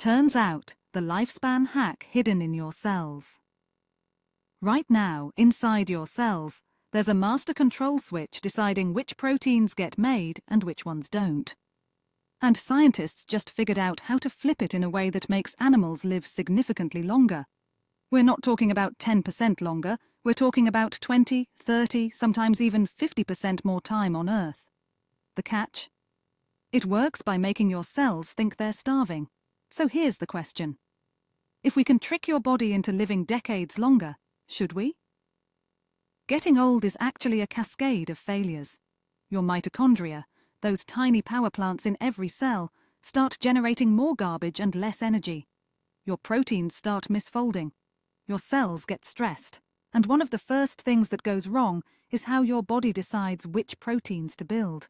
Turns out, the lifespan hack hidden in your cells. Right now, inside your cells, there's a master control switch deciding which proteins get made and which ones don't. And scientists just figured out how to flip it in a way that makes animals live significantly longer. We're not talking about 10% longer, we're talking about 20, 30, sometimes even 50% more time on Earth. The catch? It works by making your cells think they're starving. So here's the question. If we can trick your body into living decades longer, should we? Getting old is actually a cascade of failures. Your mitochondria, those tiny power plants in every cell, start generating more garbage and less energy. Your proteins start misfolding. Your cells get stressed. And one of the first things that goes wrong is how your body decides which proteins to build.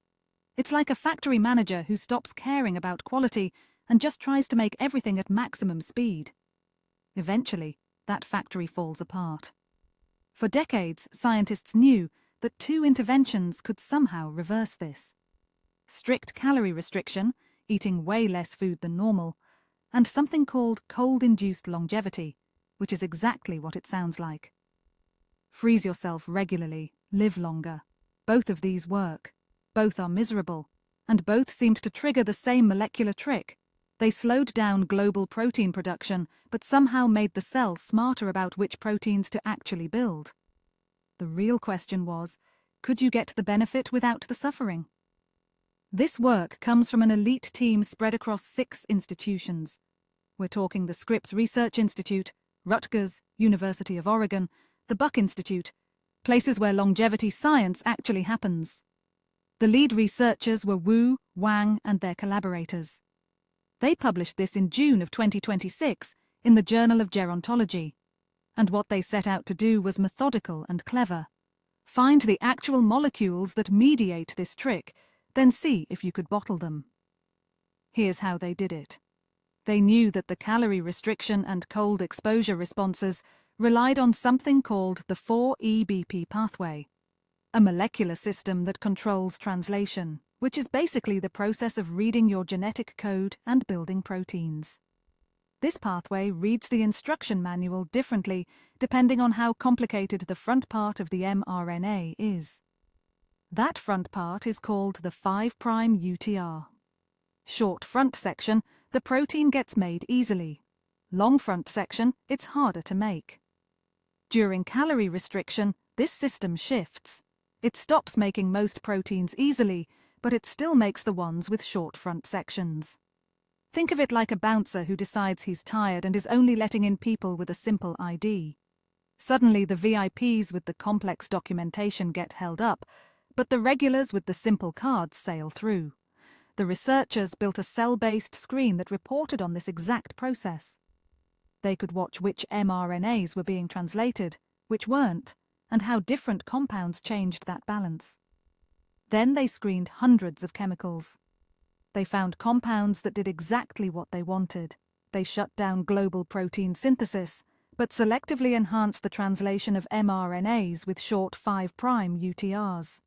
It's like a factory manager who stops caring about quality and just tries to make everything at maximum speed. Eventually, that factory falls apart. For decades, scientists knew that 2 interventions could somehow reverse this. Strict calorie restriction, eating way less food than normal, and something called cold-induced longevity, which is exactly what it sounds like. Freeze yourself regularly, live longer. Both of these work. Both are miserable, and both seemed to trigger the same molecular trick. They slowed down global protein production, but somehow made the cell smarter about which proteins to actually build. The real question was, could you get the benefit without the suffering? This work comes from an elite team spread across 6 institutions. We're talking the Scripps Research Institute, Rutgers, University of Oregon, the Buck Institute, places where longevity science actually happens. The lead researchers were Wu, Wang, and their collaborators. They published this in June of 2026 in the Journal of Gerontology. And what they set out to do was methodical and clever. Find the actual molecules that mediate this trick, then see if you could bottle them. Here's how they did it. They knew that the calorie restriction and cold exposure responses relied on something called the 4-EBP pathway, a molecular system that controls translation, which is basically the process of reading your genetic code and building proteins. This pathway reads the instruction manual differently depending on how complicated the front part of the mRNA is. That front part is called the 5' UTR. Short front section, the protein gets made easily. Long front section, it's harder to make. During calorie restriction, this system shifts. It stops making most proteins easily, but it still makes the ones with short front sections. Think of it like a bouncer who decides he's tired and is only letting in people with a simple ID. Suddenly the VIPs with the complex documentation get held up, but the regulars with the simple cards sail through. The researchers built a cell-based screen that reported on this exact process. They could watch which mRNAs were being translated, which weren't, and how different compounds changed that balance. Then they screened hundreds of chemicals. They found compounds that did exactly what they wanted. They shut down global protein synthesis, but selectively enhanced the translation of mRNAs with short 5' UTRs.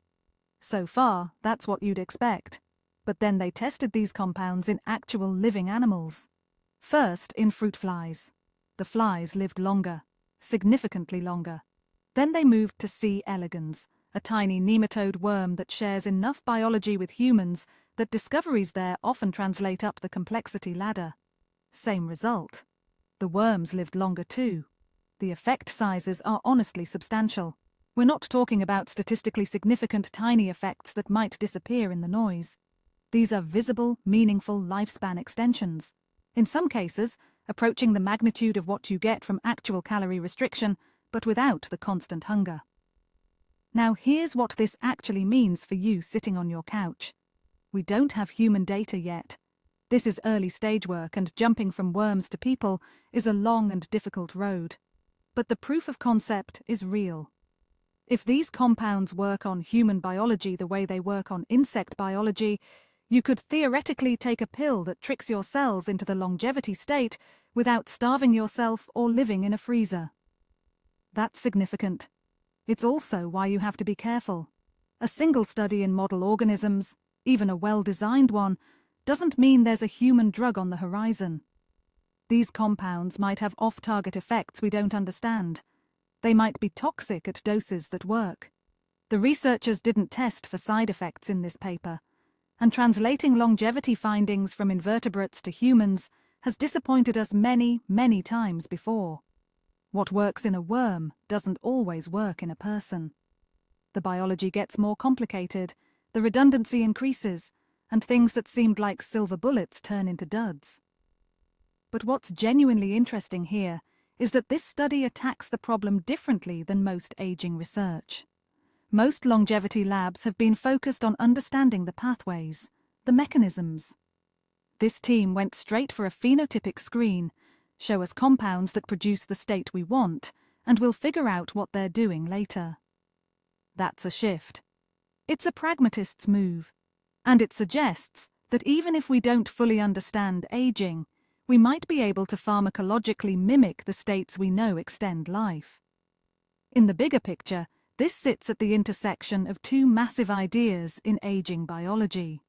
So far, that's what you'd expect. But then they tested these compounds in actual living animals. First, in fruit flies. The flies lived longer, significantly longer. Then they moved to C. elegans, a tiny nematode worm that shares enough biology with humans that discoveries there often translate up the complexity ladder. Same result. The worms lived longer too. The effect sizes are honestly substantial. We're not talking about statistically significant tiny effects that might disappear in the noise. These are visible, meaningful lifespan extensions. In some cases, approaching the magnitude of what you get from actual calorie restriction, but without the constant hunger. Now here's what this actually means for you sitting on your couch. We don't have human data yet. This is early stage work, and jumping from worms to people is a long and difficult road. But the proof of concept is real. If these compounds work on human biology the way they work on insect biology, you could theoretically take a pill that tricks your cells into the longevity state without starving yourself or living in a freezer. That's significant. It's also why you have to be careful. A single study in model organisms, even a well-designed one, doesn't mean there's a human drug on the horizon. These compounds might have off-target effects we don't understand. They might be toxic at doses that work. The researchers didn't test for side effects in this paper, and translating longevity findings from invertebrates to humans has disappointed us many, many times before. What works in a worm doesn't always work in a person. The biology gets more complicated, the redundancy increases, and things that seemed like silver bullets turn into duds. But what's genuinely interesting here is that this study attacks the problem differently than most aging research. Most longevity labs have been focused on understanding the pathways, the mechanisms. This team went straight for a phenotypic screen, show us compounds that produce the state we want, and we'll figure out what they're doing later. That's a shift. It's a pragmatist's move, and it suggests that even if we don't fully understand aging, we might be able to pharmacologically mimic the states we know extend life. In the bigger picture, this sits at the intersection of two massive ideas in aging biology.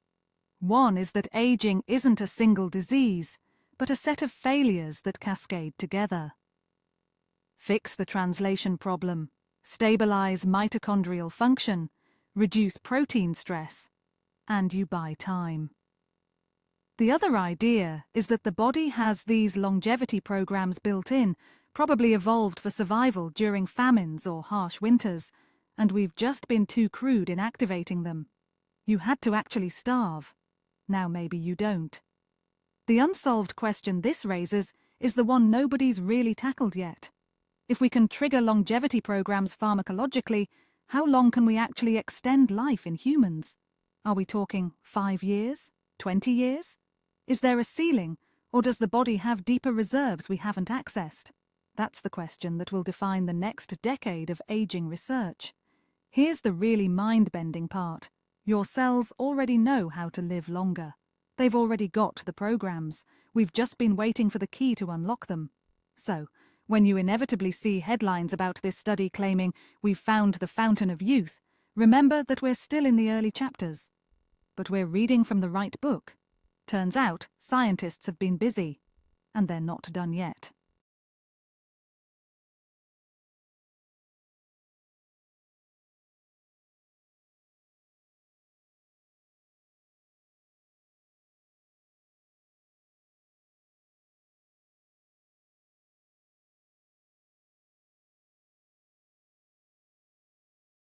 One is that aging isn't a single disease, but a set of failures that cascade together. Fix the translation problem, stabilize mitochondrial function, reduce protein stress, and you buy time. The other idea is that the body has these longevity programs built in, probably evolved for survival during famines or harsh winters, and we've just been too crude in activating them. You had to actually starve. Now maybe you don't. The unsolved question this raises is the one nobody's really tackled yet. If we can trigger longevity programs pharmacologically, how long can we actually extend life in humans? Are we talking 5 years? 20 years? Is there a ceiling, or does the body have deeper reserves we haven't accessed? That's the question that will define the next decade of aging research. Here's the really mind-bending part. Your cells already know how to live longer. They've already got the programs. We've just been waiting for the key to unlock them. So, when you inevitably see headlines about this study claiming we've found the fountain of youth, remember that we're still in the early chapters. But we're reading from the right book. Turns out, scientists have been busy, and they're not done yet.